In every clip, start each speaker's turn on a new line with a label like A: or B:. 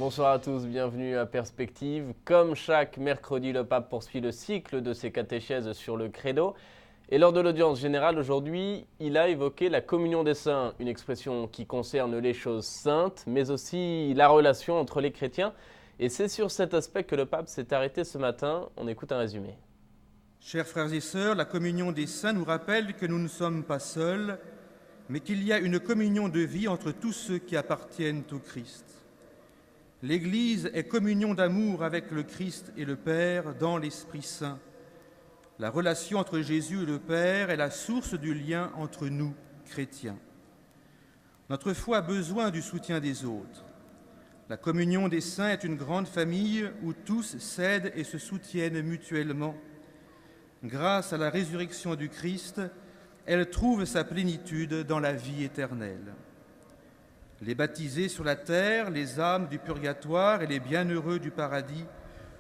A: Bonsoir à tous, bienvenue à Perspective. Comme chaque mercredi, le pape poursuit le cycle de ses catéchèses sur le credo. Et lors de l'audience générale aujourd'hui, il a évoqué la communion des saints, une expression qui concerne les choses saintes, mais aussi la relation entre les chrétiens. Et c'est sur cet aspect que le pape s'est arrêté ce matin. On écoute un résumé.
B: Chers frères et sœurs, la communion des saints nous rappelle que nous ne sommes pas seuls, mais qu'il y a une communion de vie entre tous ceux qui appartiennent au Christ. L'Église est communion d'amour avec le Christ et le Père dans l'Esprit Saint. La relation entre Jésus et le Père est la source du lien entre nous, chrétiens. Notre foi a besoin du soutien des autres. La communion des saints est une grande famille où tous s'aident et se soutiennent mutuellement. Grâce à la résurrection du Christ, elle trouve sa plénitude dans la vie éternelle. Les baptisés sur la terre, les âmes du purgatoire et les bienheureux du paradis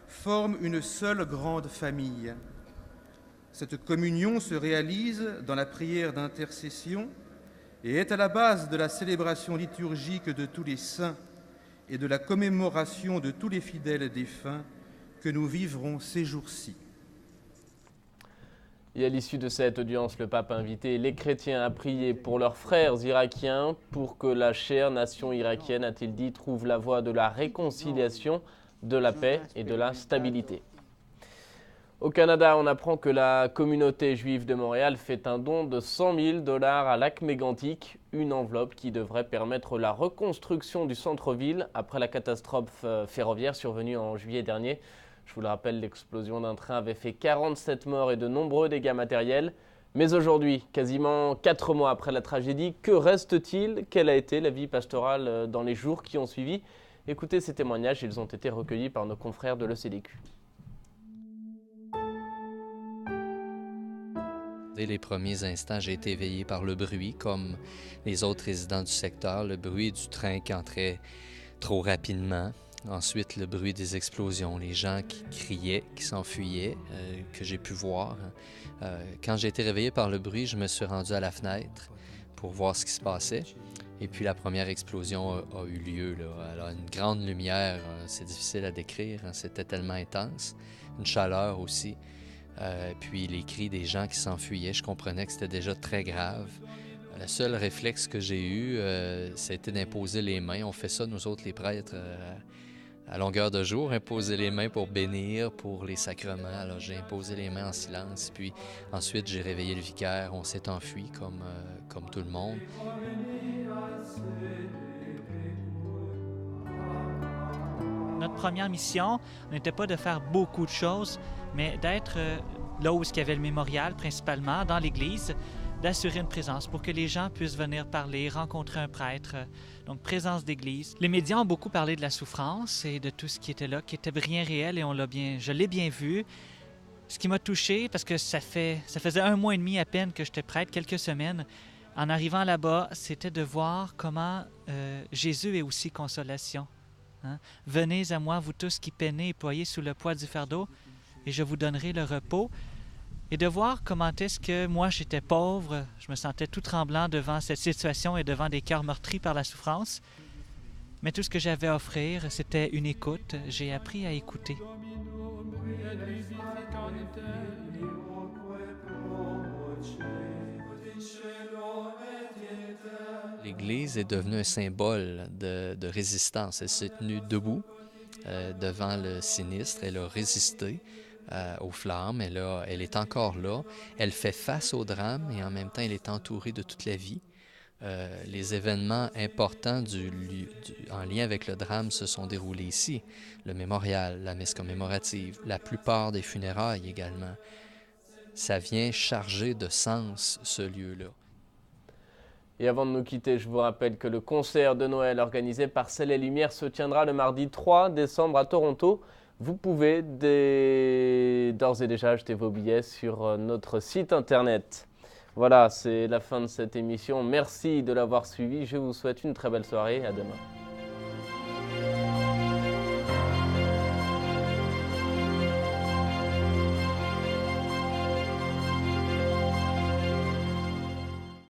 B: forment une seule grande famille. Cette communion se réalise dans la prière d'intercession et est à la base de la célébration liturgique de tous les saints et de la commémoration de tous les fidèles défunts que nous vivrons ces jours-ci.
A: Et à l'issue de cette audience, le pape a invité les chrétiens à prier pour leurs frères irakiens, pour que la chère nation irakienne, a-t-il dit, trouve la voie de la réconciliation, de la paix et de la stabilité. Au Canada, on apprend que la communauté juive de Montréal fait un don de 100 000 $ à Lac-Mégantic, une enveloppe qui devrait permettre la reconstruction du centre-ville après la catastrophe ferroviaire survenue en juillet dernier. Je vous le rappelle, l'explosion d'un train avait fait 47 morts et de nombreux dégâts matériels. Mais aujourd'hui, quasiment 4 mois après la tragédie, que reste-t-il? Quelle a été la vie pastorale dans les jours qui ont suivi? Écoutez ces témoignages, ils ont été recueillis par nos confrères de l'ECDQ.
C: Dès les premiers instants, j'ai été éveillé par le bruit, comme les autres résidents du secteur, le bruit du train qui entrait trop rapidement. Ensuite, le bruit des explosions, les gens qui criaient, qui s'enfuyaient, que j'ai pu voir. Quand j'ai été réveillé par le bruit, je me suis rendu à la fenêtre pour voir ce qui se passait. Et puis la première explosion a eu lieu, là. Alors, une grande lumière, c'est difficile à décrire, hein, c'était tellement intense. Une chaleur aussi. Puis les cris des gens qui s'enfuyaient, je comprenais que c'était déjà très grave. Le seul réflexe que j'ai eu, c'était d'imposer les mains. On fait ça, nous autres, les prêtres, à longueur de jour, imposer les mains pour bénir, pour les sacrements. Alors j'ai imposé les mains en silence, puis ensuite j'ai réveillé le vicaire. On s'est enfui comme tout le monde.
D: Notre première mission n'était pas de faire beaucoup de choses, mais d'être là où il y avait le mémorial, principalement, dans l'église, d'assurer une présence pour que les gens puissent venir parler, rencontrer un prêtre, donc présence d'église. Les médias ont beaucoup parlé de la souffrance et de tout ce qui était là, qui était bien réel, et je l'ai bien vu. Ce qui m'a touché, parce que ça faisait 1 mois et demi à peine que j'étais prêtre, quelques semaines, en arrivant là-bas, c'était de voir comment Jésus est aussi consolation. Hein? Venez à moi, vous tous qui peinez et ployez sous le poids du fardeau, et je vous donnerai le repos. Et de voir comment est-ce que moi, j'étais pauvre, je me sentais tout tremblant devant cette situation et devant des cœurs meurtris par la souffrance. Mais tout ce que j'avais à offrir, c'était une écoute. J'ai appris à écouter.
C: L'Église est devenue un symbole de résistance. Elle s'est tenue debout devant le sinistre. Elle a résisté aux flammes. Elle est encore là. Elle fait face au drame et en même temps, elle est entourée de toute la vie. Les événements importants en lien avec le drame se sont déroulés ici. Le mémorial, la messe commémorative, la plupart des funérailles également. Ça vient charger de sens ce lieu-là.
A: Et avant de nous quitter, je vous rappelle que le concert de Noël organisé par Ciel et Lumière se tiendra le mardi 3 décembre à Toronto. Vous pouvez d'ores et déjà acheter vos billets sur notre site internet. Voilà, c'est la fin de cette émission. Merci de l'avoir suivi. Je vous souhaite une très belle soirée. À demain.